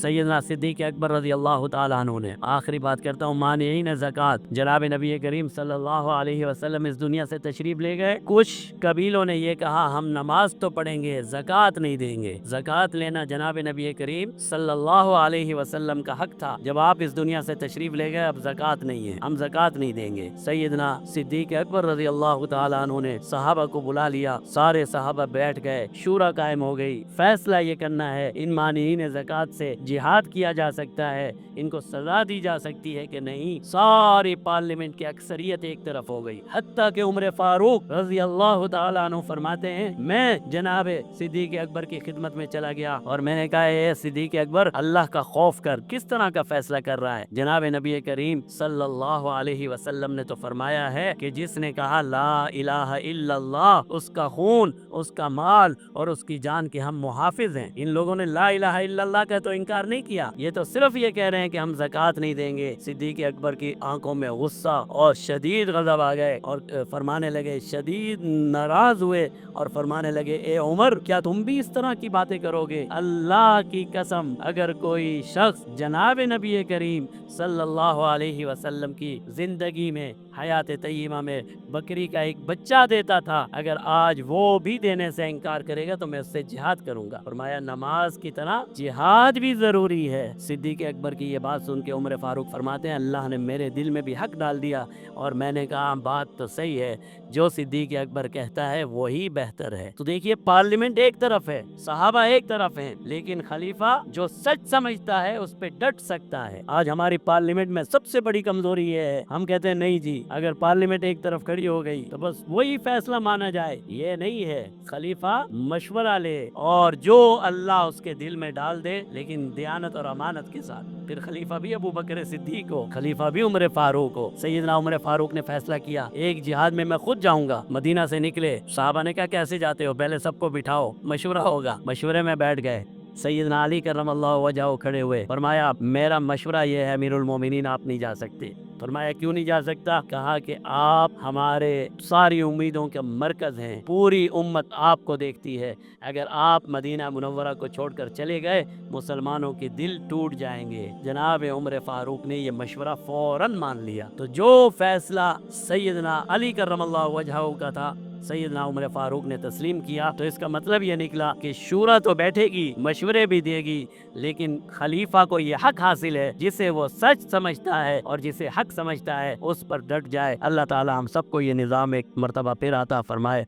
سیدنا صدیق اکبر رضی اللہ تعالیٰ عنہ نے، آخری بات کرتا ہوں، مانعین زکوٰۃ، جناب نبی کریم صلی اللہ علیہ وسلم اس دنیا سے تشریف لے گئے۔ کچھ قبیلوں نے یہ کہا ہم نماز تو پڑھیں گے، زکوٰۃ نہیں دیں گے۔ زکوٰۃ لینا جناب نبی کریم صلی اللہ علیہ وسلم کا حق تھا۔ جب آپ اس دنیا سے تشریف لے گئے، اب زکوٰۃ نہیں ہے، ہم زکوٰۃ نہیں دیں گے۔ سیدنا صدیق اکبر رضی اللہ تعالیٰ عنہ نے صحابہ کو بلا لیا، سارے صحابہ بیٹھ گئے، شورا قائم ہو گئی، فیصلہ یہ کرنا ہے ان مانعین زکوٰۃ سے جہاد کیا جا سکتا ہے، ان کو سزا دی جا سکتی ہے کہ نہیں۔ ساری پارلیمنٹ کی اکثریت ایک طرف ہو گئی، حتیٰ کہ عمر فاروق رضی اللہ تعالیٰ عنہ فرماتے ہیں میں جناب صدیق اکبر کی خدمت میں چلا گیا اور میں نے کہا اے صدیق اکبر، اللہ کا خوف کر، کس طرح کا فیصلہ کر رہا ہے؟ جناب نبی کریم صلی اللہ علیہ وسلم نے تو فرمایا ہے کہ جس نے کہا لا الہ الا اللہ، اس کا خون، اس کا مال اور اس کی جان کے ہم محافظ ہیں۔ ان لوگوں نے لا الہ الا اللہ کا تو انکار نہیں کیا، یہ تو صرف یہ کہہ رہے ہیں کہ ہم زکوٰۃ نہیں دیں گے۔ صدیق اکبر کی آنکھوں میں غصہ اور شدید غضب آ گئے اور فرمانے لگے، شدید ناراض ہوئے اور فرمانے لگے اے عمر، کیا تم بھی اس طرح کی باتیں کرو گے؟ اللہ کی قسم، اگر کوئی شخص جناب نبی کریم صلی اللہ علیہ وسلم کی زندگی میں، حیات طیبہ میں بکری کا ایک بچہ دیتا تھا، اگر آج وہ بھی دینے سے انکار کرے گا تو میں اس سے جہاد کروں گا۔ فرمایا نماز کی طرح جہاد بھی ضروری ہے۔ صدیق اکبر کی یہ بات سن کے عمر فاروق فرماتے ہیں اللہ نے میرے دل میں بھی حق ڈال دیا اور میں نے کہا بات تو صحیح ہے، جو صدیق اکبر کہتا ہے وہی بہتر ہے۔ تو دیکھیے پارلیمنٹ ایک طرف ہے، صحابہ ایک طرف ہیں، لیکن خلیفہ جو سچ سمجھتا ہے اس پہ ڈٹ سکتا ہے۔ آج ہماری پارلیمنٹ میں سب سے بڑی کمزوری یہ ہے، ہم کہتے ہیں نہیں جی، اگر پارلیمنٹ ایک طرف کھڑی ہو گئی تو بس وہی فیصلہ مانا جائے۔ یہ نہیں ہے، خلیفہ مشورہ لے اور جو اللہ اس کے دل میں ڈال دے، لیکن دیانت اور امانت کے ساتھ۔ پھر خلیفہ بھی ابو بکر صدیق ہو، خلیفہ بھی عمر فاروق ہو۔ سیدنا عمر فاروق نے فیصلہ کیا ایک جہاد میں میں خود جاؤں گا۔ مدینہ سے نکلے، صحابہ نے کہا کیسے جاتے ہو؟ پہلے سب کو بٹھاؤ، مشورہ ہوگا۔ مشورے میں بیٹھ گئے، سیدنا علی کرم اللہ وجہہ کھڑے ہوئے، فرمایا میرا مشورہ یہ ہے امیر المومنین، آپ نہیں جا سکتے۔ فرمایا کیوں نہیں جا سکتا؟ کہا کہ آپ ہمارے ساری امیدوں کے مرکز ہیں، پوری امت آپ کو دیکھتی ہے، اگر آپ مدینہ منورہ کو چھوڑ کر چلے گئے مسلمانوں کے دل ٹوٹ جائیں گے۔ جناب عمر فاروق نے یہ مشورہ فوراً مان لیا۔ تو جو فیصلہ سیدنا علی کرم اللہ وجہہ کا تھا، سیدنا عمر فاروق نے تسلیم کیا۔ تو اس کا مطلب یہ نکلا کہ شورا تو بیٹھے گی، مشورے بھی دے گی، لیکن خلیفہ کو یہ حق حاصل ہے، جسے وہ سچ سمجھتا ہے اور جسے حق سمجھتا ہے اس پر ڈٹ جائے۔ اللہ تعالی ہم سب کو یہ نظام ایک مرتبہ پھر عطا فرمائے۔